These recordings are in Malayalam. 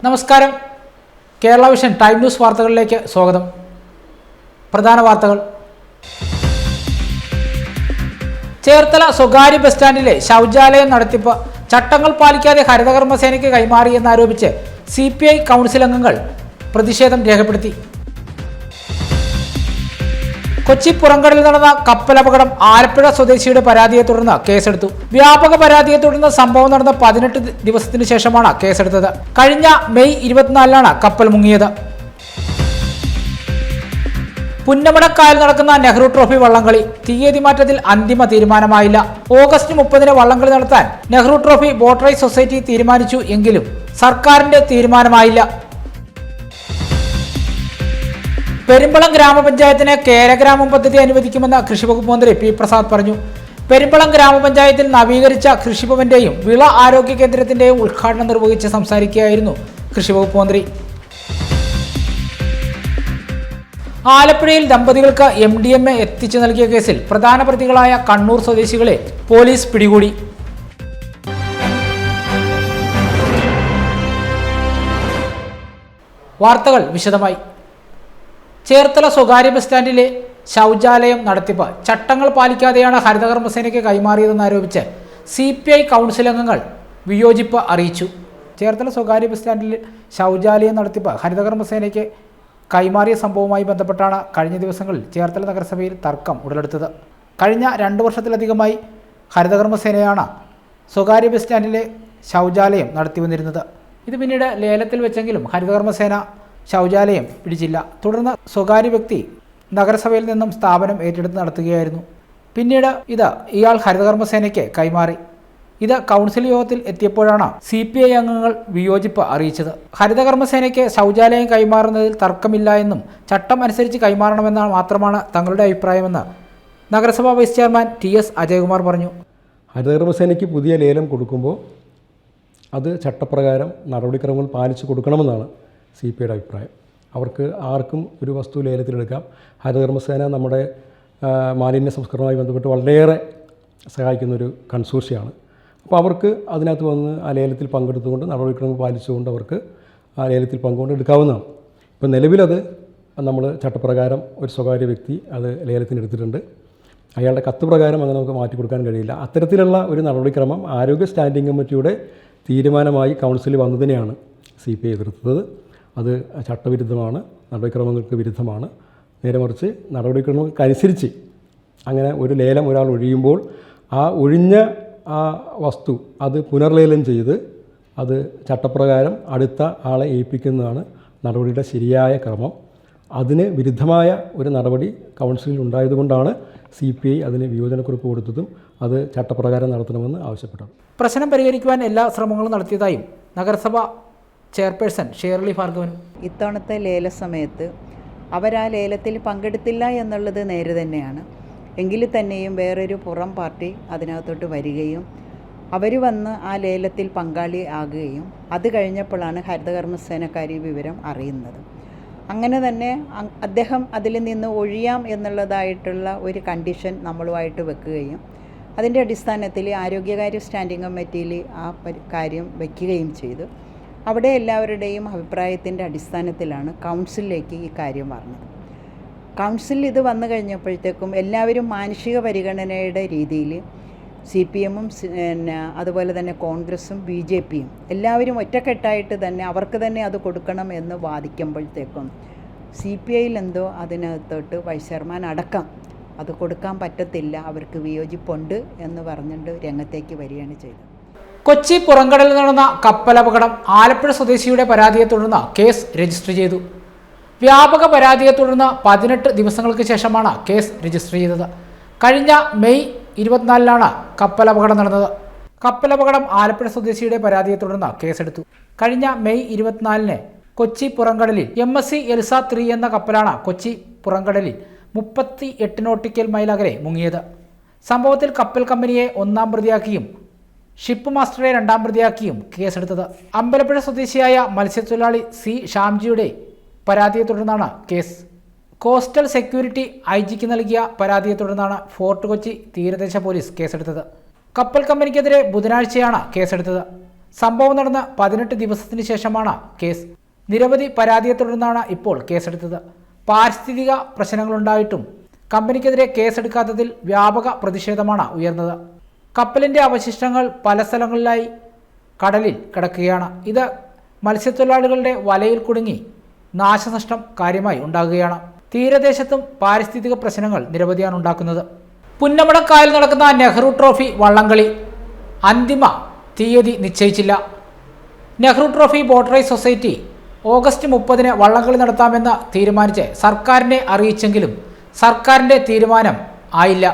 നമസ്കാരം. കേരള വിഷൻ ടൈം ന്യൂസ് വാർത്തകളിലേക്ക് സ്വാഗതം. പ്രധാന വാർത്തകൾ. ചേർത്തല സ്വകാര്യ ബസ് സ്റ്റാൻഡിലെ ശൗചാലയം നടത്തിപ്പ് ചട്ടങ്ങൾ പാലിക്കാതെ ഹരിതകർമ്മസേനയ്ക്ക് കൈമാറിയെന്നാരോപിച്ച് CPI കൗൺസിൽ അംഗങ്ങൾ പ്രതിഷേധം രേഖപ്പെടുത്തി. കൊച്ചി പുറംകടലിൽ നടന്ന കപ്പലപകടം ആലപ്പുഴ സ്വദേശിയുടെ പരാതിയെ തുടർന്ന് കേസെടുത്തു. വ്യാപക പരാതിയെ തുടർന്ന് സംഭവം നടന്ന 18 ദിവസത്തിന് ശേഷമാണ് കേസെടുത്തത്. കഴിഞ്ഞ മെയ് 24 കപ്പൽ മുങ്ങിയത്. പുന്നമടക്കായൽ നടക്കുന്ന നെഹ്റു ട്രോഫി വള്ളംകളി തീയതി മാറ്റത്തിൽ അന്തിമ തീരുമാനമായില്ല. ഓഗസ്റ്റ് 30 വള്ളംകളി നടത്താൻ Nehru trophy boat race society തീരുമാനിച്ചു എങ്കിലും സർക്കാരിന്റെ തീരുമാനമായില്ല. പെരുമ്പളം ഗ്രാമപഞ്ചായത്തിന് കേരഗ്രാമം പദ്ധതി അനുവദിക്കുമെന്ന് കൃഷിവകുപ്പ് മന്ത്രി P. പ്രസാദ് പറഞ്ഞു. പെരുമ്പളം ഗ്രാമപഞ്ചായത്തിൽ നവീകരിച്ച കൃഷിഭവന്റെയും വിള ആരോഗ്യ കേന്ദ്രത്തിന്റെയും ഉദ്ഘാടനം നിർവഹിച്ച് സംസാരിക്കുകയായിരുന്നു കൃഷിവകുപ്പ് മന്ത്രി. ആലപ്പുഴയിൽ ദമ്പതികൾക്ക് MDMA എത്തിച്ചു നൽകിയ കേസിൽ പ്രധാന പ്രതികളായ കണ്ണൂർ സ്വദേശികളെ പോലീസ് പിടികൂടി. വാർത്തകൾ വിശദമായി. ചേർത്തല സ്വകാര്യ ബസ് സ്റ്റാൻഡിലെ ശൗചാലയം നടത്തിപ്പ് ചട്ടങ്ങൾ പാലിക്കാതെയാണ് ഹരിതകർമ്മസേനയ്ക്ക് കൈമാറിയതെന്നാരോപിച്ച് CPI കൗൺസിൽ അംഗങ്ങൾ വിയോജിപ്പ് അറിയിച്ചു. ചേർത്തല സ്വകാര്യ ബസ് സ്റ്റാൻഡിൽ ശൗചാലയം നടത്തിപ്പ് ഹരിതകർമ്മസേനയ്ക്ക് കൈമാറിയ സംഭവവുമായി ബന്ധപ്പെട്ടാണ് കഴിഞ്ഞ ദിവസങ്ങളിൽ ചേർത്തല നഗരസഭയിൽ തർക്കം ഉടലെടുത്തത്. കഴിഞ്ഞ 2 വർഷത്തിലധികമായി ഹരിതകർമ്മസേനയാണ് സ്വകാര്യ ബസ് സ്റ്റാൻഡിലെ ശൗചാലയം നടത്തി വന്നിരുന്നത്. ഇത് പിന്നീട് ലേലത്തിൽ വെച്ചെങ്കിലും ഹരിതകർമ്മസേന ശൗചാലയം പിടിച്ചില്ല. തുടർന്ന് സ്വകാര്യ വ്യക്തി നഗരസഭയിൽ നിന്നും സ്ഥാപനം ഏറ്റെടുത്ത് നടത്തുകയായിരുന്നു. പിന്നീട് ഇയാൾ ഹരിതകർമ്മസേനയ്ക്ക് കൈമാറി. ഇത് കൗൺസിൽ യോഗത്തിൽ എത്തിയപ്പോഴാണ് CPI അംഗങ്ങൾ വിയോജിപ്പ് അറിയിച്ചത്. ഹരിതകർമ്മസേനയ്ക്ക് ശൗചാലയം കൈമാറുന്നതിൽ തർക്കമില്ല എന്നും ചട്ടം അനുസരിച്ച് കൈമാറണമെന്നാണ് മാത്രമാണ് തങ്ങളുടെ അഭിപ്രായമെന്ന് നഗരസഭാ വൈസ് ചെയർമാൻ TS അജയകുമാർ പറഞ്ഞു. ഹരിതകർമ്മസേനയ്ക്ക് പുതിയ ലേലം കൊടുക്കുമ്പോൾ അത് ചട്ടപ്രകാരം നടപടിക്രമങ്ങൾ പാലിച്ചു കൊടുക്കണമെന്നാണ് CPIയുടെ അഭിപ്രായം. അവർക്ക് ആർക്കും ഒരു വസ്തു ലേലത്തിലെടുക്കാം. ഹരിതകർമ്മസേന നമ്മുടെ മാലിന്യ സംസ്കരണവുമായി ബന്ധപ്പെട്ട് വളരെയേറെ സഹായിക്കുന്നൊരു കൺസോർഷ്യമാണ്. അപ്പോൾ അവർക്ക് അതിനകത്ത് വന്ന് ആ ലേലത്തിൽ പങ്കെടുത്തുകൊണ്ട് നടപടിക്രമങ്ങൾ പാലിച്ചുകൊണ്ട് അവർക്ക് ആ ലേലത്തിൽ പങ്കുകൊണ്ട് എടുക്കാവുന്നതാണ്. ഇപ്പോൾ നിലവിലത് നമ്മൾ ചട്ടപ്രകാരം ഒരു സ്വകാര്യ വ്യക്തി അത് ലേലത്തിന് എടുത്തിട്ടുണ്ട്. അയാളുടെ കത്ത് പ്രകാരം അങ്ങനെ നമുക്ക് മാറ്റി കൊടുക്കാൻ കഴിയില്ല. അത്തരത്തിലുള്ള ഒരു നടപടിക്രമം ആരോഗ്യ സ്റ്റാൻഡിംഗ് കമ്മിറ്റിയുടെ തീരുമാനമായി കൗൺസിലിൽ വന്നതിനെയാണ് CPI എതിർത്തത്. അത് ചട്ടവിരുദ്ധമാണ്, നടപടിക്രമങ്ങൾക്ക് വിരുദ്ധമാണ്. നേരെ മറിച്ച് നടപടിക്രമങ്ങൾക്കനുസരിച്ച് അങ്ങനെ ഒരു ലേലം ഒരാൾ ഒഴിയുമ്പോൾ ആ ഒഴിഞ്ഞ ആ വസ്തു അത് പുനർലേലം ചെയ്ത് അത് ചട്ടപ്രകാരം അടുത്ത ആളെ ഏൽപ്പിക്കുന്നതാണ് നടപടിയുടെ ശരിയായ ക്രമം. അതിന് വിരുദ്ധമായ ഒരു നടപടി കൗൺസിലിൽ ഉണ്ടായതുകൊണ്ടാണ് CPI അതിന് വിയോജനക്കുറിപ്പ് കൊടുത്തതും അത് ചട്ടപ്രകാരം നടത്തണമെന്ന് ആവശ്യപ്പെട്ടത്. പ്രശ്നം പരിഹരിക്കുവാൻ എല്ലാ ശ്രമങ്ങളും നടത്തിയതായും നഗരസഭ ചെയർപേഴ്സൺ ഷേർലി ഭാർഗവനും. ഇത്തവണത്തെ ലേല സമയത്ത് അവരാ ലേലത്തിൽ പങ്കെടുത്തില്ല എന്നുള്ളത് നേരെ തന്നെയാണ്. എങ്കിൽ തന്നെയും വേറൊരു പുറം പാർട്ടി അതിനകത്തോട്ട് വരികയും അവർ വന്ന് ആ ലേലത്തിൽ പങ്കാളി ആകുകയും അത് കഴിഞ്ഞപ്പോഴാണ് ഹരിതകർമ്മസേനക്കാർ ഈ വിവരം അറിയുന്നത്. അങ്ങനെ തന്നെ അദ്ദേഹം അതിൽ നിന്ന് ഒഴിയാം എന്നുള്ളതായിട്ടുള്ള ഒരു കണ്ടീഷൻ നമ്മളുമായിട്ട് വെക്കുകയും അതിൻ്റെ അടിസ്ഥാനത്തിൽ ആരോഗ്യകാര്യ സ്റ്റാൻഡിംഗ് കമ്മിറ്റിയിൽ ആ കാര്യം വയ്ക്കുകയും ചെയ്തു. അവിടെ എല്ലാവരുടെയും അഭിപ്രായത്തിൻ്റെ അടിസ്ഥാനത്തിലാണ് കൗൺസിലിലേക്ക് ഈ കാര്യം പറഞ്ഞത്. കൗൺസിലിൽ ഇത് വന്നു കഴിഞ്ഞപ്പോഴത്തേക്കും എല്ലാവരും മാനുഷിക പരിഗണനയുടെ രീതിയിൽ CPM-ഉം അതുപോലെ തന്നെ കോൺഗ്രസും BJP-യും എല്ലാവരും ഒറ്റക്കെട്ടായിട്ട് തന്നെ അവർക്ക് തന്നെ അത് കൊടുക്കണം എന്ന് വാദിക്കുമ്പോഴത്തേക്കും CPI-യിൽ എന്തോ അതിനകത്തോട്ട് വൈസ് ചെയർമാൻ അടക്കം അത് കൊടുക്കാൻ പറ്റത്തില്ല, അവർക്ക് വിയോജിപ്പുണ്ട് എന്ന് പറഞ്ഞിട്ട് രംഗത്തേക്ക് വരികയാണ് ചെയ്തത്. കൊച്ചി പുറംകടലിൽ നടന്ന കപ്പലപകടം ആലപ്പുഴ സ്വദേശിയുടെ പരാതിയെ തുടർന്ന് കേസ് രജിസ്റ്റർ ചെയ്തു. വ്യാപക പരാതിയെ തുടർന്ന് 18 ദിവസങ്ങൾക്ക് ശേഷമാണ് കേസ് രജിസ്റ്റർ ചെയ്തത്. കഴിഞ്ഞ മെയ് 24 കപ്പലപകടം നടന്നത്. കപ്പലപകടം ആലപ്പുഴ സ്വദേശിയുടെ പരാതിയെ തുടർന്ന് കേസെടുത്തു. കഴിഞ്ഞ മെയ് 24 കൊച്ചി പുറംകടലിൽ MSC എൽസ 3 എന്ന കപ്പലാണ് കൊച്ചി പുറംകടലിൽ 38 നോട്ടിക്കൽ മൈൽ അകലെ മുങ്ങിയത്. സംഭവത്തിൽ കപ്പൽ കമ്പനിയെ 1-ാം പ്രതിയാക്കിയും ഷിപ്പ് മാസ്റ്ററെ 2-ാം പ്രതിയാക്കിയും കേസെടുത്തത്. അമ്പലപ്പുഴ സ്വദേശിയായ മത്സ്യത്തൊഴിലാളി C. ഷാംജിയുടെ പരാതിയെ തുടർന്നാണ് കേസ്. കോസ്റ്റൽ സെക്യൂരിറ്റി IG-ക്ക് നൽകിയ പരാതിയെ തുടർന്നാണ് ഫോർട്ട് കൊച്ചി തീരദേശ പോലീസ് കേസെടുത്തത്. കപ്പൽ കമ്പനിക്കെതിരെ ബുധനാഴ്ചയാണ് കേസെടുത്തത്. സംഭവം നടന്ന 18 ദിവസത്തിന് ശേഷമാണ് കേസ്. നിരവധി പരാതിയെ തുടർന്നാണ് ഇപ്പോൾ കേസെടുത്തത്. പാരിസ്ഥിതിക പ്രശ്നങ്ങളുണ്ടായിട്ടും കമ്പനിക്കെതിരെ കേസെടുക്കാത്തതിൽ വ്യാപക പ്രതിഷേധമാണ് ഉയർന്നത്. കപ്പലിൻ്റെ അവശിഷ്ടങ്ങൾ പല സ്ഥലങ്ങളിലായി കടലിൽ കിടക്കുകയാണ്. ഇത് മത്സ്യത്തൊഴിലാളികളുടെ വലയിൽ കുടുങ്ങി നാശനഷ്ടം കാര്യമായി ഉണ്ടാകുകയാണ്. തീരദേശത്തും പാരിസ്ഥിതിക പ്രശ്നങ്ങൾ നിരവധിയാണ് ഉണ്ടാക്കുന്നത്. പുന്നമടക്കായൽ നടക്കുന്ന നെഹ്റു ട്രോഫി വള്ളംകളി അന്തിമ തീയതി നിശ്ചയിച്ചില്ല. Nehru trophy boat race society August 30-ന് വള്ളംകളി നടത്താമെന്ന് തീരുമാനിച്ച് സർക്കാരിനെ അറിയിച്ചെങ്കിലും സർക്കാരിൻ്റെ തീരുമാനം ആയില്ല.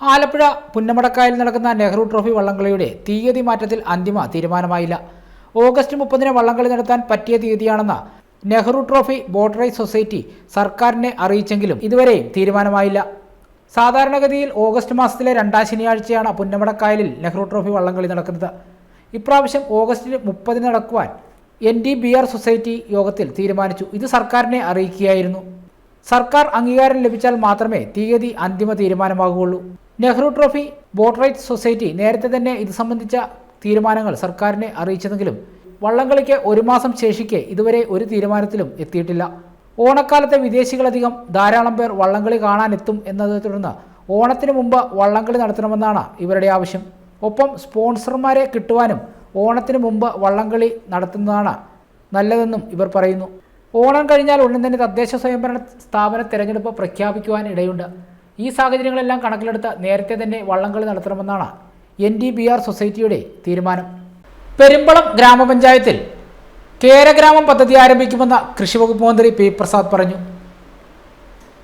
ആലപ്പുഴ പുന്നമടക്കായൽ നടക്കുന്ന നെഹ്റു ട്രോഫി വള്ളംകളിയുടെ തീയതി മാറ്റത്തിൽ അന്തിമ തീരുമാനമായില്ല. ഓഗസ്റ്റ് 30-ന് വള്ളംകളി നടത്താൻ പറ്റിയ തീയതിയാണെന്ന് Nehru trophy boat race society സർക്കാരിനെ അറിയിച്ചെങ്കിലും ഇതുവരെയും തീരുമാനമായില്ല. സാധാരണഗതിയിൽ ഓഗസ്റ്റ് മാസത്തിലെ 2ാം ശനിയാഴ്ചയാണ് പുന്നമടക്കായലിൽ നെഹ്റു ട്രോഫി വള്ളംകളി നടക്കുന്നത്. ഇപ്രാവശ്യം ഓഗസ്റ്റ് 30-ന് നടക്കുവാൻ NDBR സൊസൈറ്റി യോഗത്തിൽ തീരുമാനിച്ചു. ഇത് സർക്കാരിനെ അറിയിക്കുകയായിരുന്നു. സർക്കാർ അംഗീകാരം ലഭിച്ചാൽ മാത്രമേ തീയതി അന്തിമ തീരുമാനമാകുകയുള്ളൂ. Nehru trophy boat race society നേരത്തെ തന്നെ ഇത് സംബന്ധിച്ച തീരുമാനങ്ങൾ സർക്കാരിനെ അറിയിച്ചതെങ്കിലും വള്ളംകളിക്ക് 1 മാസം ശേഷിക്കെ ഇതുവരെ ഒരു തീരുമാനത്തിലും എത്തിയിട്ടില്ല. ഓണക്കാലത്തെ വിദേശികളധികം ധാരാളം പേർ വള്ളംകളി കാണാനെത്തും എന്നതിനെ തുടർന്ന് ഓണത്തിന് മുമ്പ് വള്ളംകളി നടത്തണമെന്നാണ് ഇവരുടെ ആവശ്യം. ഒപ്പം സ്പോൺസർമാരെ കിട്ടുവാനും ഓണത്തിന് മുമ്പ് വള്ളംകളി നടത്തുന്നതാണ് നല്ലതെന്നും ഇവർ പറയുന്നു. ഓണം കഴിഞ്ഞാൽ ഉടൻ തന്നെ തദ്ദേശ സ്വയംഭരണ സ്ഥാപന തെരഞ്ഞെടുപ്പ് പ്രഖ്യാപിക്കുവാൻ ഇടയുണ്ട്. ഈ സാഹചര്യങ്ങളെല്ലാം കണക്കിലെടുത്ത് നേരത്തെ തന്നെ വള്ളംകളി നടത്തണമെന്നാണ് NDBR സൊസൈറ്റിയുടെ തീരുമാനം. പെരുമ്പളം ഗ്രാമപഞ്ചായത്തിൽ കേരഗ്രാമം പദ്ധതി ആരംഭിക്കുമെന്ന് കൃഷിവകുപ്പ് മന്ത്രി P. പ്രസാദ് പറഞ്ഞു.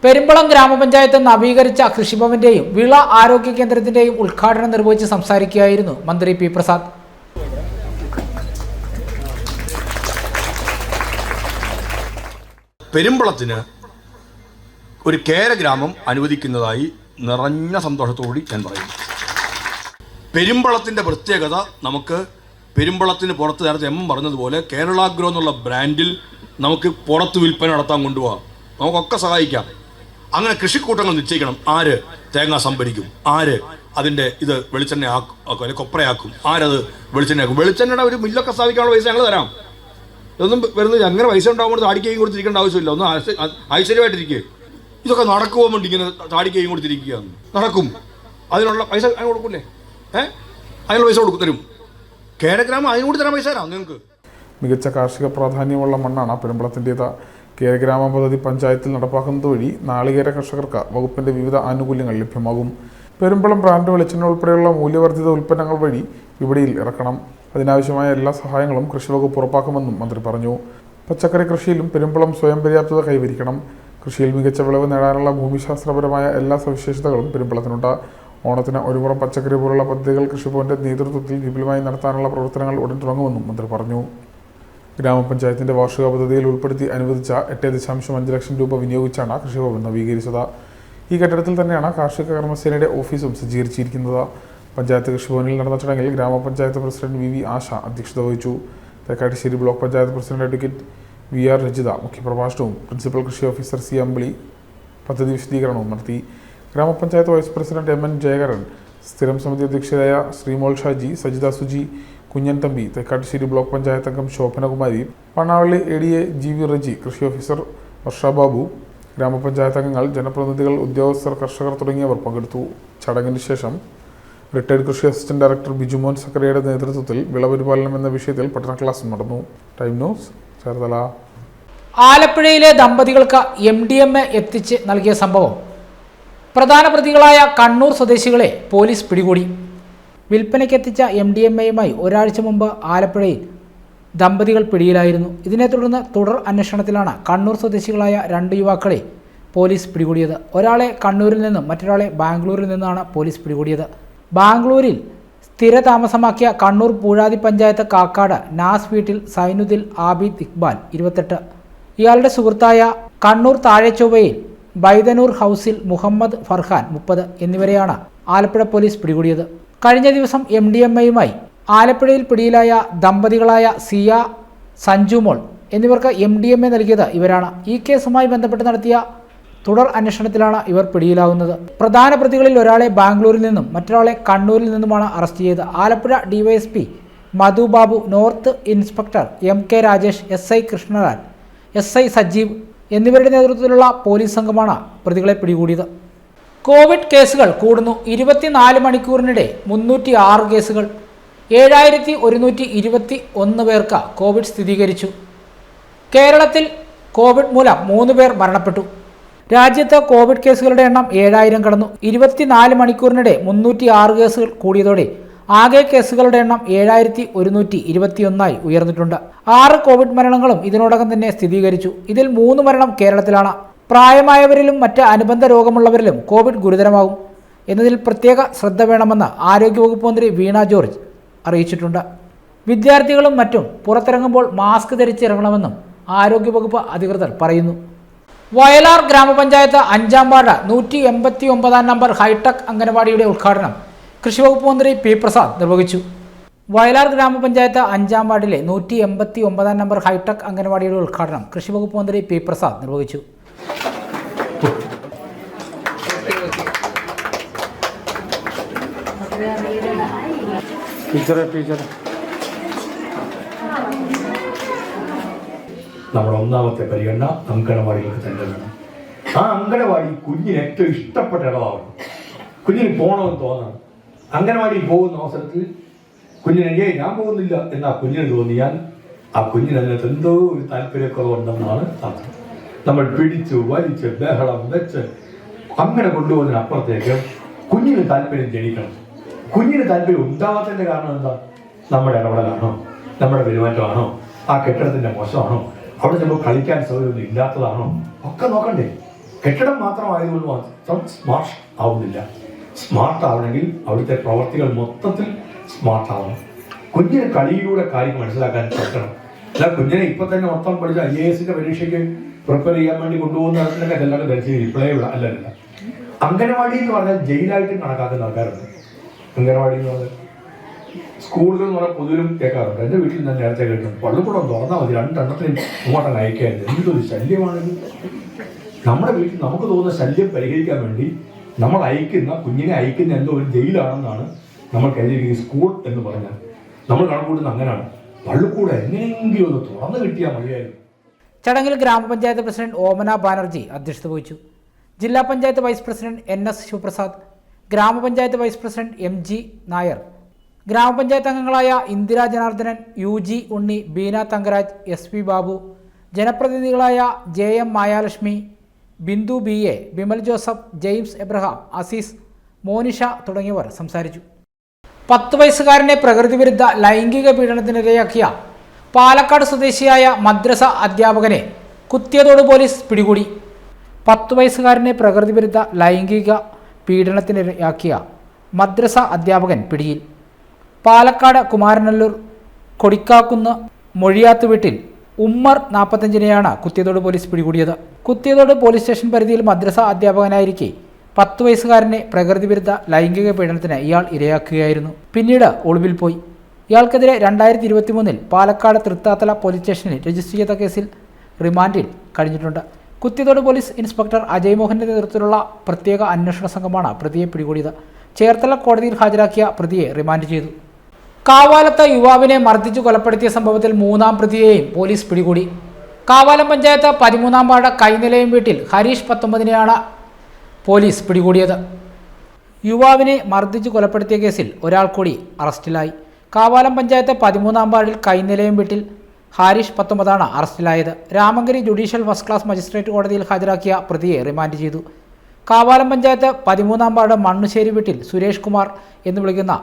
പെരുമ്പളം ഗ്രാമപഞ്ചായത്ത് നവീകരിച്ച കൃഷിഭവന്റെയും വിള ആരോഗ്യ കേന്ദ്രത്തിന്റെയും ഉദ്ഘാടനം നിർവഹിച്ച് സംസാരിക്കുകയായിരുന്നു മന്ത്രി P. പ്രസാദ്. പെരുമ്പളത്തിന് ഒരു കേരഗ്രാമം അനുവദിക്കുന്നതായി നിറഞ്ഞ സന്തോഷത്തോടുകൂടി ഞാൻ പറയുന്നു. പെരുമ്പളത്തിൻ്റെ പ്രത്യേകത നമുക്ക് പെരുമ്പളത്തിന് പുറത്ത് നേരത്തെ പറഞ്ഞതുപോലെ കേരളാഗ്രോ എന്നുള്ള ബ്രാൻഡിൽ നമുക്ക് പുറത്ത് വിൽപ്പന നടത്താൻ കൊണ്ടുപോകാം. നമുക്കൊക്കെ സഹായിക്കാം. അങ്ങനെ കൃഷിക്കൂട്ടങ്ങൾ നിശ്ചയിക്കണം. ആര് തേങ്ങ സംഭരിക്കും, ആര് അതിൻ്റെ ഇത് വെളിച്ചെണ്ണ ആക്കും, അല്ലെങ്കിൽ കൊപ്രയാക്കും, ആരത് വെളിച്ചെണ്ണയാക്കും. വെളിച്ചെണ്ണയുടെ ഒരു മില്ലൊക്കെ സ്ഥാപിക്കാനുള്ള പൈസ ഞങ്ങൾ തരാം. ഇതൊന്നും വരുന്നത് അങ്ങനെ പൈസ ഉണ്ടാകുമ്പോൾ താടിക്കൈയും കൊടുത്തിരിക്കേണ്ട ആവശ്യമില്ല. ഒന്ന് ഐശ്വര്യമായിട്ടിരിക്കുക. ഇതൊക്കെ നടക്കുമോ വേണ്ടി ഇങ്ങനെ താടിക്കൈയും കൊടുത്തിരിക്കുകയാണ്. നടക്കും. അതിനുള്ള പൈസ അതിന് കൊടുക്കൂലേ? അതിനുള്ള പൈസ തരും. കേരഗ്രാമം അതിനോട് തരാൻ പൈസ തരാം നിങ്ങൾക്ക്. മികച്ച കാർഷിക പ്രാധാന്യമുള്ള മണ്ണാണ് പെരുമ്പളത്തിൻ്റേത്. കേരഗ്രാമ പദ്ധതി പഞ്ചായത്തിൽ നടപ്പാക്കുന്നത് വഴി നാളികേര കർഷകർക്ക് വകുപ്പിൻ്റെ വിവിധ ആനുകൂല്യങ്ങൾ ലഭ്യമാകും. പെരുമ്പളം ബ്രാൻഡ് വെളിച്ചെണ്ണ ഉൾപ്പെടെയുള്ള മൂല്യവർദ്ധിത ഉൽപ്പന്നങ്ങൾ വഴി വിപണിയിൽ ഇറക്കണം. അതിനാവശ്യമായ എല്ലാ സഹായങ്ങളും കൃഷിവകുപ്പ് ഉറപ്പാക്കുമെന്നും മന്ത്രി പറഞ്ഞു. പച്ചക്കറി കൃഷിയിലും പെരുമ്പളം സ്വയം പര്യാപ്തത കൈവരിക്കണം. കൃഷിയിൽ മികച്ച വിളവ് നേടാനുള്ള ഭൂമിശാസ്ത്രപരമായ എല്ലാ സവിശേഷതകളും പെരുമ്പളത്തിനുണ്ട്. ഓണത്തിന് ഒരു പുറം പച്ചക്കറി പോലുള്ള പദ്ധതികൾ കൃഷിഭവന്റെ നേതൃത്വത്തിൽ വിപുലമായി നടത്താനുള്ള പ്രവർത്തനങ്ങൾ ഉടൻ തുടങ്ങുമെന്നും മന്ത്രി പറഞ്ഞു. ഗ്രാമപഞ്ചായത്തിന്റെ വാർഷിക പദ്ധതിയിൽ ഉൾപ്പെടുത്തി അനുവദിച്ച 8.5 ലക്ഷം രൂപ വിനിയോഗിച്ചാണ് കൃഷിഭവൻ നവീകരിച്ചത്. ഈ കെട്ടിടത്തിൽ തന്നെയാണ് കാർഷിക കർമ്മസേനയുടെ ഓഫീസും സജ്ജീകരിച്ചിരിക്കുന്നത്. പഞ്ചായത്ത് കൃഷിഭവനിൽ നടന്ന ചടങ്ങിൽ ഗ്രാമപഞ്ചായത്ത് പ്രസിഡന്റ് VV ആശ അധ്യക്ഷത വഹിച്ചു. Thekkattussery block panchayat president advocate VR Rajitha മുഖ്യപ്രഭാഷണവും പ്രിൻസിപ്പൽ കൃഷി ഓഫീസർ C. അമ്പിളി പദ്ധതി വിശദീകരണവും നടത്തി. ഗ്രാമപഞ്ചായത്ത് വൈസ് പ്രസിഡന്റ് MN ജയകരൻ, സ്ഥിരം സമിതി അധ്യക്ഷരായ ശ്രീമോൾ ഷാജി, സജിത സുജി, കുഞ്ഞൻ തമ്പി, തേക്കാട്ടുശ്ശേരി ബ്ലോക്ക് പഞ്ചായത്ത് അംഗം ശോഭനകുമാരി, പണാവള്ളി ADA GV റജി, കൃഷി ഓഫീസർ വർഷ ബാബു, ഗ്രാമപഞ്ചായത്ത് അംഗങ്ങൾ, ജനപ്രതിനിധികൾ, ഉദ്യോഗസ്ഥർ, കർഷകർ തുടങ്ങിയവർ പങ്കെടുത്തു. ചടങ്ങിന് ശേഷം റിട്ടയർഡ് കൃഷി അസിസ്റ്റന്റ് ഡയറക്ടർ ബിജുമോൻ സക്കറിയയുടെ നേതൃത്വത്തിൽ വിളപരിപാലനം എന്ന വിഷയത്തിൽ പഠന ക്ലാസ് നടന്നു. Time news, Cherthala. ആലപ്പുഴയിലെ ദമ്പതികൾക്ക് MDMA എത്തിച്ച് നൽകിയ സംഭവം പ്രധാന പ്രതികളായ കണ്ണൂർ സ്വദേശികളെ പോലീസ് പിടികൂടി. വിൽപ്പനയ്ക്കെത്തിച്ച MDMAയുമായി ഒരാഴ്ച മുമ്പ് ആലപ്പുഴയിൽ ദമ്പതികൾ പിടിയിലായിരുന്നു. ഇതിനെ തുടർന്ന് തുടർ അന്വേഷണത്തിലാണ് കണ്ണൂർ സ്വദേശികളായ 2 യുവാക്കളെ പോലീസ് പിടികൂടിയത്. ഒരാളെ കണ്ണൂരിൽ നിന്നും മറ്റൊരാളെ ബാംഗ്ലൂരിൽ നിന്നാണ് പോലീസ് പിടികൂടിയത്. ബാംഗ്ലൂരിൽ സ്ഥിര താമസമാക്കിയ കണ്ണൂർ പൂഴാതി പഞ്ചായത്ത് കാക്കാട് നാസ് വീട്ടിൽ സൈനുദ്ദീൻ ആബിദ് ഇക്ബാൽ 28, ഇയാളുടെ സുഹൃത്തായ കണ്ണൂർ താഴെച്ചൊവ്വയിൽ ബൈതനൂർ ഹൗസിൽ മുഹമ്മദ് ഫർഹാൻ 30 എന്നിവരെയാണ് ആലപ്പുഴ പോലീസ് പിടികൂടിയത്. കഴിഞ്ഞ ദിവസം MDMAയുമായി ആലപ്പുഴയിൽ പിടിയിലായ ദമ്പതികളായ സിയ, സഞ്ജുമോൾ എന്നിവർക്ക് MDMA നൽകിയത് ഇവരാണ്. ഈ കേസുമായി ബന്ധപ്പെട്ട് നടത്തിയ തുടർ അന്വേഷണത്തിലാണ് ഇവർ പിടിയിലാകുന്നത്. പ്രധാന പ്രതികളിൽ ഒരാളെ ബാംഗ്ലൂരിൽ നിന്നും മറ്റൊരാളെ കണ്ണൂരിൽ നിന്നുമാണ് അറസ്റ്റ് ചെയ്തത്. Alappuzha DYSP Madhu Babu, north inspector MK Rajesh, SI Krishnalal, SI Sajeev എന്നിവരുടെ നേതൃത്വത്തിലുള്ള പോലീസ് സംഘമാണ് പ്രതികളെ പിടികൂടിയത്. കോവിഡ് കേസുകൾ കൂടുന്നു. 24 മണിക്കൂറിനിടെ 306 കേസുകൾ. 7121 പേർക്ക് കോവിഡ് സ്ഥിരീകരിച്ചു. കേരളത്തിൽ കോവിഡ് മൂലം 3 പേർ മരണപ്പെട്ടു. രാജ്യത്ത് കോവിഡ് കേസുകളുടെ എണ്ണം 7000 കടന്നു. 24 മണിക്കൂറിനിടെ 306 കേസുകൾ കൂടിയതോടെ ആകെ കേസുകളുടെ എണ്ണം 7121 ഉയർന്നിട്ടുണ്ട്. 6 കോവിഡ് മരണങ്ങളും ഇതിനോടകം തന്നെ സ്ഥിരീകരിച്ചു. ഇതിൽ 3 മരണം കേരളത്തിലാണ്. പ്രായമായവരിലും മറ്റ് അനുബന്ധ രോഗമുള്ളവരിലും കോവിഡ് ഗുരുതരമാകും എന്നതിൽ പ്രത്യേക ശ്രദ്ധ വേണമെന്ന് ആരോഗ്യവകുപ്പ് മന്ത്രി വീണ ജോർജ് അറിയിച്ചിട്ടുണ്ട്. വിദ്യാർത്ഥികളും മറ്റും പുറത്തിറങ്ങുമ്പോൾ മാസ്ക് ധരിച്ചിറങ്ങണമെന്നും ആരോഗ്യവകുപ്പ് അധികൃതർ പറയുന്നു. വയലാർ ഗ്രാമപഞ്ചായത്ത് 5-ാം വാർഡ് 189 നമ്പർ ഹൈടെക് അംഗനവാടിയുടെ ഉദ്ഘാടനം കൃഷിവകുപ്പ് മന്ത്രി P. പ്രസാദ് നിർവഹിച്ചു. വയലാർ ഗ്രാമപഞ്ചായത്ത് 5-ാം വാർഡിലെ 189 നമ്പർ ഹൈടെക് അംഗനവാടിയുടെ ഉദ്ഘാടനം കൃഷിവകുപ്പ് മന്ത്രി P. പ്രസാദ് നിർവഹിച്ചു. നമ്മുടെ ഒന്നാമത്തെ പരിഗണന അങ്കണവാടികൾക്ക് തന്നെ വേണം. ആ അങ്കണവാടി കുഞ്ഞിന് ഏറ്റവും ഇഷ്ടപ്പെട്ട ഇടമാവണം. കുഞ്ഞിന് പോകണമെന്ന് തോന്നണം. അങ്കണവാടിയിൽ പോകുന്ന അവസരത്തിൽ കുഞ്ഞിനെ ഞാൻ പോകുന്നില്ല എന്ന് ആ കുഞ്ഞിന് തോന്നിയാൽ ആ കുഞ്ഞിന് അതിനകത്ത് എന്തോ ഒരു താല്പര്യക്കുറവുണ്ടെന്നാണ് അർത്ഥം. നമ്മൾ പിടിച്ച് വലിച്ച് ബഹളം വെച്ച് അങ്ങനെ കൊണ്ടുപോകുന്നതിനപ്പുറത്തേക്ക് കുഞ്ഞിന് താല്പര്യം ജനിക്കണം. കുഞ്ഞിന് താല്പര്യം ഉണ്ടാവാത്തതിന്റെ കാരണം എന്താ? നമ്മുടെ ഇടപെടലാണോ, നമ്മുടെ പെരുമാറ്റമാണോ, ആ കെട്ടിടത്തിന്റെ മോശമാണോ, അവിടെ ചിലപ്പോൾ കളിക്കാൻ സൗകര്യമൊന്നും ഇല്ലാത്തതാണോ ഒക്കെ നോക്കണ്ടേ. കെട്ടിടം മാത്രമായതുകൊണ്ട് മാത്രം സ്മാർട്ട് ആവുന്നില്ല. സ്മാർട്ട് ആവണമെങ്കിൽ അവിടുത്തെ പ്രവർത്തികൾ മൊത്തത്തിൽ സ്മാർട്ട് ആവണം. കുഞ്ഞിന് കളിയിലൂടെ കാര്യം മനസ്സിലാക്കാൻ പറ്റണം. അല്ല കുഞ്ഞിനെ ഇപ്പൊ തന്നെ മൊത്തം പഠിച്ച IAS പരീക്ഷയ്ക്ക് പ്രിപ്പയർ ചെയ്യാൻ വേണ്ടി കൊണ്ടുപോകുന്നതൊക്കെ എല്ലാവരും ധരിച്ച് ഇപ്പോഴേ അല്ലല്ല. അംഗനവാടി എന്ന് പറഞ്ഞാൽ ജയിലായിട്ടും കണക്കാക്കുന്ന ആൾക്കാരുണ്ട്. അംഗനവാടി എന്ന് പറഞ്ഞാൽ സ്കൂളുകൾ എന്ന് പറഞ്ഞാൽ പൊതുവിലും കേൾക്കാറുണ്ട്. എൻ്റെ വീട്ടിൽ ഞാൻ നേരത്തെ കേട്ടിട്ടുണ്ട്. പള്ളിക്കൂടം തുറന്നാൽ മതി 2 എണ്ണത്തിനും ഇങ്ങോട്ടങ്ങ് അയക്കാറുണ്ട്. എന്തൊരു ശല്യമാണിത്. നമ്മുടെ വീട്ടിൽ നമുക്ക് തോന്നുന്ന ശല്യം പരിഹരിക്കാൻ വേണ്ടി നമ്മൾ കുഞ്ഞിനെ അയക്കുന്ന എന്തോ ഒരു ജയിലാണെന്നാണ് നമ്മൾ കരുതിയിരിക്കുന്നത്. സ്കൂൾ എന്ന് പറഞ്ഞാൽ നമ്മൾ കണക്കൂട്ടുന്ന അങ്ങനെയാണ്. പള്ളിക്കൂടം എങ്ങനെയെങ്കിലും ഒന്ന് തുറന്നു കിട്ടിയാൽ മതിയായിരുന്നു. ചടങ്ങിൽ ഗ്രാമപഞ്ചായത്ത് പ്രസിഡന്റ് ഓമന ബാനർജി അധ്യക്ഷത വഹിച്ചു. ജില്ലാ panchayat vice president NS Sivaprasad, ഗ്രാമപഞ്ചായത്ത് വൈസ് പ്രസിഡന്റ് MG നായർ, ഗ്രാമപഞ്ചായത്ത് അംഗങ്ങളായ ഇന്ദിര ജനാർദ്ദനൻ, UG ഉണ്ണി, ബീന തങ്കരാജ്, SP ബാബു, ജനപ്രതിനിധികളായ JM Mayalakshmi, Bindu BA, Bimal Joseph, James Abraham, Azeez, Monisha തുടങ്ങിയവർ സംസാരിച്ചു. 10 വയസ്സുകാരനെ പ്രകൃതിവിരുദ്ധ ലൈംഗിക പീഡനത്തിനിരയാക്കിയ പാലക്കാട് സ്വദേശിയായ മദ്രസ അധ്യാപകനെ കുത്തിയതോട് പോലീസ് പിടികൂടി. 10 വയസ്സുകാരനെ പ്രകൃതിവിരുദ്ധ ലൈംഗിക പീഡനത്തിനിരയാക്കിയ മദ്രസ അധ്യാപകൻ പിടിയിൽ. പാലക്കാട് കുമാരനല്ലൂർ കൊടിക്കാക്കുന്ന് മൊഴിയാത്ത് വീട്ടിൽ ഉമ്മർ 45-നെയാണ് കുത്തിയതോട് പോലീസ് പിടികൂടിയത്. കുത്തിയതോട് പോലീസ് സ്റ്റേഷൻ പരിധിയിൽ മദ്രസ അധ്യാപകനായിരിക്കെ 10 വയസ്സുകാരനെ പ്രകൃതിവിരുദ്ധ ലൈംഗിക പീഡനത്തിന് ഇയാൾ ഇരയാക്കുകയായിരുന്നു. പിന്നീട് ഒളിവിൽ പോയി. ഇയാൾക്കെതിരെ 2023 പാലക്കാട് തൃത്താത്തല പോലീസ് സ്റ്റേഷനിൽ രജിസ്റ്റർ ചെയ്ത കേസിൽ റിമാൻഡിൽ കഴിഞ്ഞിട്ടുണ്ട്. കുത്തിയതോട് പോലീസ് ഇൻസ്പെക്ടർ അജയ് മോഹന്റെ നേതൃത്വത്തിലുള്ള പ്രത്യേക അന്വേഷണ സംഘമാണ് പ്രതിയെ പിടികൂടിയത്. ചേർത്തല കോടതിയിൽ ഹാജരാക്കിയ പ്രതിയെ റിമാൻഡ് ചെയ്തു. കാവാലത്ത് യുവാവിനെ മർദ്ദിച്ചു കൊലപ്പെടുത്തിയ സംഭവത്തിൽ 3-ാം പ്രതിയെയും പോലീസ് പിടികൂടി. കാവാലം പഞ്ചായത്ത് 13-ാം വാർഡ് കൈനിലയം വീട്ടിൽ ഹരീഷ് 19-നെയാണ് പോലീസ് പിടികൂടിയത്. യുവാവിനെ മർദ്ദിച്ചു കൊലപ്പെടുത്തിയ കേസിൽ ഒരാൾ കൂടി അറസ്റ്റിലായി. കാവാലം പഞ്ചായത്ത് 13-ാം വാർഡിൽ കൈനിലയം വീട്ടിൽ ഹാരിഷ് 19 അറസ്റ്റിലായത്. Ramankari judicial first class magistrate കോടതിയിൽ ഹാജരാക്കിയ പ്രതിയെ റിമാൻഡ് ചെയ്തു. കാവാലം പഞ്ചായത്ത് 13-ാം വാർഡ് മണ്ണുശ്ശേരി വീട്ടിൽ സുരേഷ് കുമാർ എന്ന് വിളിക്കുന്ന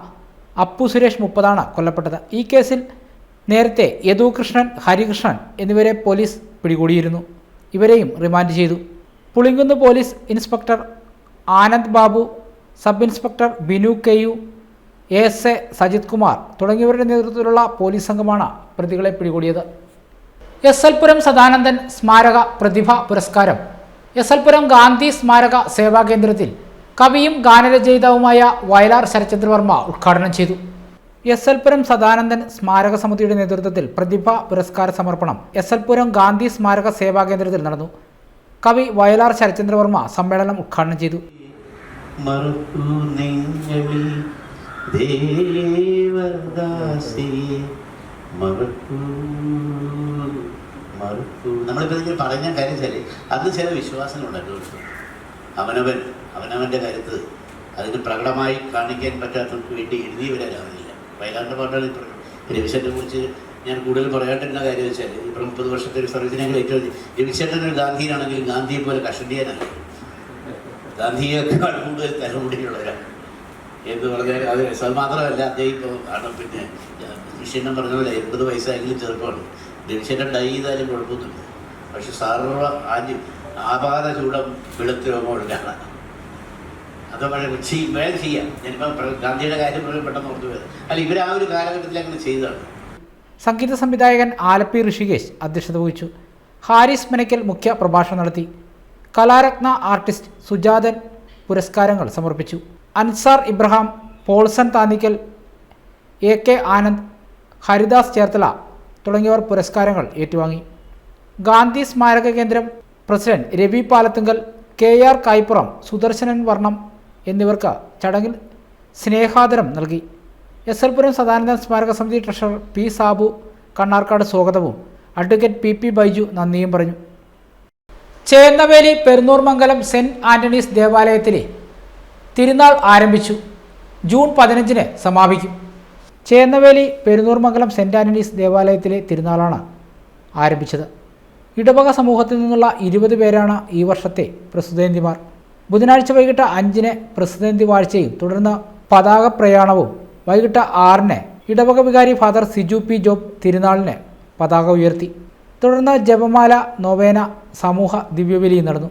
അപ്പു സുരേഷ് 30 കൊല്ലപ്പെട്ടത്. ഈ കേസിൽ നേരത്തെ യദുകൃഷ്ണൻ, ഹരികൃഷ്ണൻ എന്നിവരെ പോലീസ് പിടികൂടിയിരുന്നു. ഇവരെയും റിമാൻഡ് ചെയ്തു. Pulinkunnu police inspector Anand Babu, sub inspector Binu KU, ASA Sajith Kumar തുടങ്ങിയവരുടെ നേതൃത്വത്തിലുള്ള പോലീസ് സംഘമാണ് പ്രതികളെ പിടികൂടിയത്. SL പുരം സദാനന്ദൻ സ്മാരക പ്രതിഭ പുരസ്കാരം SL പുരം ഗാന്ധി സ്മാരക സേവാകേന്ദ്രത്തിൽ കവിയും ഗാനരചയിതാവുമായ വയലാർ ശരചന്ദ്രവർമ്മ ഉദ്ഘാടനം ചെയ്തു. SL പുരം സദാനന്ദൻ സ്മാരക സമിതിയുടെ നേതൃത്വത്തിൽ പ്രതിഭ പുരസ്കാര സമർപ്പണം SL പുരം ഗാന്ധി സ്മാരക സേവാകേന്ദ്രത്തിൽ നടന്നു. കവി വയലാർ ശരചന്ദ്രവർമ്മ സമ്മേളനം ഉദ്ഘാടനം ചെയ്തു. ദേവദാസിയെ മറക്കൂ മറക്കൂ. നമ്മളിപ്പോൾ ഇതിൽ പറഞ്ഞ കാര്യം വെച്ചാൽ അന്ന് ചില വിശ്വാസങ്ങളുണ്ടായിരുന്നു. അവനവൻ്റെ കരുത്ത് അതിന് പ്രകടമായി കാണിക്കാൻ പറ്റാത്തവർക്ക് വേണ്ടി എഴുതിയവരാരാവുന്നില്ല. വയലാറിൻ്റെ പാട്ടാണ് ഇപ്പോൾ രവിശേഖരനെ കുറിച്ച് ഞാൻ കൂടുതൽ പറയാണ്ടിരുന്ന കാര്യം വെച്ചാൽ ഇപ്പോൾ 30 വർഷത്തെ ഒരു സർവീസിനെങ്കിൽ ഏറ്റവും രവിശേഖരൻ ഒരു ഗാന്ധിയാണെങ്കിലും ഗാന്ധിയെ പോലെ കഷണ്ടിയാനല്ല, ഗാന്ധിയേക്കാൾ കൂടുതൽ തലമുടിയുള്ളവരാണ് എന്ന് പറഞ്ഞാൽ അത് മാത്രമല്ല. അദ്ദേഹം ഇപ്പോൾ ആണ് പിന്നെ വിഷയം പറഞ്ഞ പോലെ 80 വയസ്സായെങ്കിലും ചെറുപ്പമാണ്. രവിശേഖരൻ ഡൈ ചെയ്താലും കുഴപ്പമൊന്നുമില്ല. പക്ഷെ സർവ ആപാത ചൂടം വെളുത്ത രോഗമുള്ളതാണ്. അത് വേണം ചെയ്യാം. ഞാനിപ്പോൾ ഗാന്ധിയുടെ കാര്യം പെട്ടെന്ന് ഓർത്തു പോയത് അല്ല, ഇവർ ആ ഒരു കാലഘട്ടത്തിൽ അങ്ങനെ ചെയ്തതാണ്. സംഗീത സംവിധായകൻ ആലപ്പി ഋഷികേശ് അധ്യക്ഷത വഹിച്ചു. ഹാരിസ് മനക്കൽ മുഖ്യ പ്രഭാഷണം നടത്തി. കലാരത്ന ആർട്ടിസ്റ്റ് സുജാതൻ പുരസ്കാരങ്ങൾ സമർപ്പിച്ചു. അൻസാർ ഇബ്രഹാം, പോൾസൺ താന്നിക്കൽ, AK ആനന്ദ്, ഹരിദാസ് ചേർത്തല തുടങ്ങിയവർ പുരസ്കാരങ്ങൾ ഏറ്റുവാങ്ങി. ഗാന്ധി സ്മാരക കേന്ദ്രം പ്രസിഡന്റ് രവി പാലത്തുങ്കൽ, KR കായ്പുറം, സുദർശനൻ വർണ്ണം എന്നിവർക്ക് ചടങ്ങിൽ സ്നേഹാദരം നൽകി. SL പുരം സദാനന്ദൻ സ്മാരക സമിതി ട്രഷറർ P സാബു കണ്ണാർക്കാട് സ്വാഗതവും അഡ്വക്കേറ്റ് PP ബൈജു നന്ദിയും പറഞ്ഞു. ചേന്നവേലി പെരുന്നൂർമംഗലം സെന്റ് ആന്റണീസ് ദേവാലയത്തിലെ തിരുനാൾ ആരംഭിച്ചു. ജൂൺ 15 സമാപിക്കും. ചേന്നവേലി പെരുന്നൂർമംഗലം സെന്റ് ആന്റണീസ് ദേവാലയത്തിലെ തിരുനാളാണ് ആരംഭിച്ചത്. ഇടവക സമൂഹത്തിൽ നിന്നുള്ള 20 പേരാണ് ഈ വർഷത്തെ പ്രസിദ്ധേന്തിമാർ. ബുധനാഴ്ച വൈകിട്ട് 5 പ്രസിദ്ധേന്തി വാഴ്ചയും തുടർന്ന് പതാക പ്രയാണവും വൈകിട്ട് 6 ഇടവക വികാരി ഫാദർ സിജു P ജോബ് തിരുനാളിന് പതാക ഉയർത്തി. തുടർന്ന് ജപമാല, നൊവേന, സമൂഹ ദിവ്യബലിയും നടന്നു.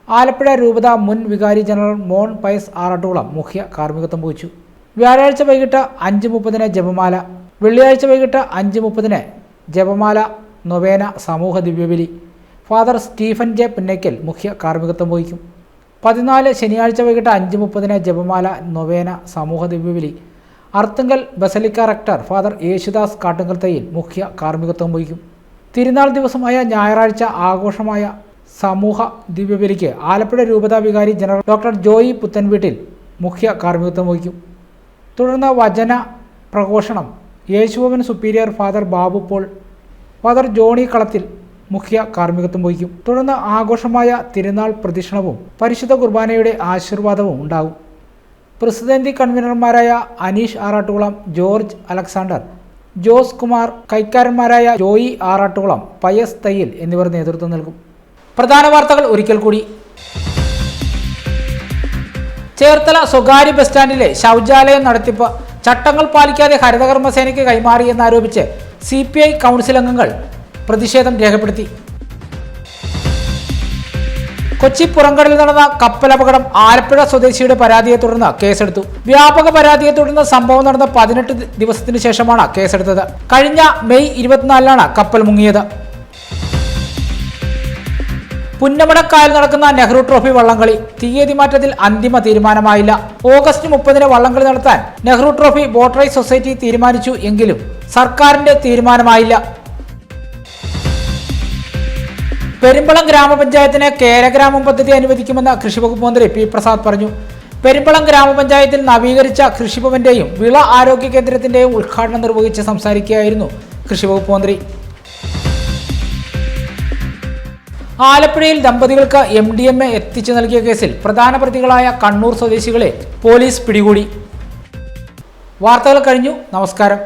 ആലപ്പുഴ രൂപത മുൻ വികാരി ജനറൽ മോൻ പയസ് ആറാട്ടുകുളം മുഖ്യ കാർമ്മികത്വം വഹിച്ചു. വ്യാഴാഴ്ച വൈകിട്ട് 5:30 ജപമാല, വെള്ളിയാഴ്ച വൈകിട്ട് 5:30 ജപമാല, നൊവേന, സമൂഹ ദിവ്യബലി. ഫാദർ സ്റ്റീഫൻ J പുന്നയ്ക്കൽ മുഖ്യ കാർമ്മികത്വം വഹിക്കും. 14 ശനിയാഴ്ച വൈകിട്ട് 5:30 ജപമാല, നൊവേന, സമൂഹ ദിവ്യബലി. Arthunkal basilica rector father Yesudas Kattunkalthayil മുഖ്യ കാർമ്മികത്വം വഹിക്കും. തിരുനാൾ ദിവസമായ ഞായറാഴ്ച ആഘോഷമായ സമൂഹ ദിവ്യബലിക്ക് ആലപ്പുഴ രൂപത വികാരി ജനറൽ ഡോക്ടർ ജോയി പുത്തൻവീട്ടിൽ മുഖ്യ കാർമ്മികത്വം വഹിക്കും. തുടർന്ന് വചന പ്രഘോഷണം Yesubhavan superior father Babu Paul, father Johny Kalathil മുഖ്യ കാർമ്മികത്വം വഹിക്കും. തുടർന്ന് ആഘോഷമായ തിരുനാൾ പ്രദക്ഷിണവും പരിശുദ്ധ കുർബാനയുടെ ആശീർവാദവും ഉണ്ടാകും. പ്രസിദ്ധേന്തി കൺവീനർമാരായ Aneesh Arattukulam, George Alexander, Jose Kumar, കൈക്കാരന്മാരായ Joy Arattukulam, Pius തയ്യൽ എന്നിവർ നേതൃത്വം നൽകും. പ്രധാന വാർത്തകൾ ഒരിക്കൽ കൂടി. ചേർത്തല സ്വകാര്യ ബസ് സ്റ്റാൻഡിലെ ശൗചാലയം നടത്തിപ്പ് ചട്ടങ്ങൾ പാലിക്കാതെ ഹരിതകർമ്മസേനയ്ക്ക് കൈമാറിയെന്നാരോപിച്ച് CPI കൗൺസിൽ അംഗങ്ങൾ പ്രതിഷേധം രേഖപ്പെടുത്തി. കൊച്ചി പുറംകടലിൽ നടന്ന കപ്പലപകടം ആലപ്പുഴ സ്വദേശിയുടെ പരാതിയെ തുടർന്ന് കേസെടുത്തു. വ്യാപക പരാതിയെ തുടർന്ന് സംഭവം നടന്ന 18 ദിവസത്തിനു ശേഷമാണ് കേസെടുത്തത്. കഴിഞ്ഞ മെയ് 24 കപ്പൽ മുങ്ങിയത്. പുന്നമടക്കായൽ നടക്കുന്ന നെഹ്റു ട്രോഫി വള്ളംകളി തീയതി മാറ്റത്തിൽ അന്തിമ തീരുമാനമായില്ല. ഓഗസ്റ്റ് 30 വള്ളംകളി നടത്താൻ Nehru trophy boat race society തീരുമാനിച്ചു എങ്കിലും സർക്കാരിന്റെ തീരുമാനമായില്ല. പെരുമ്പളം ഗ്രാമപഞ്ചായത്തിന് കേരഗ്രാമം പദ്ധതി അനുവദിക്കുമെന്ന് കൃഷിവകുപ്പ് മന്ത്രി P പ്രസാദ് പറഞ്ഞു. പെരുമ്പളം ഗ്രാമപഞ്ചായത്തിൽ നവീകരിച്ച കൃഷിഭവന്റെയും വിള ആരോഗ്യ കേന്ദ്രത്തിന്റെയും ഉദ്ഘാടനം നിർവഹിച്ച് സംസാരിക്കുകയായിരുന്നു കൃഷിവകുപ്പ് മന്ത്രി. ആലപ്പുഴയിൽ ദമ്പതികൾക്ക് MDMA എത്തിച്ചു നൽകിയ കേസിൽ പ്രധാന പ്രതികളായ കണ്ണൂർ സ്വദേശികളെ പോലീസ് പിടികൂടി. വാർത്തകൾ കഴിഞ്ഞു. നമസ്കാരം.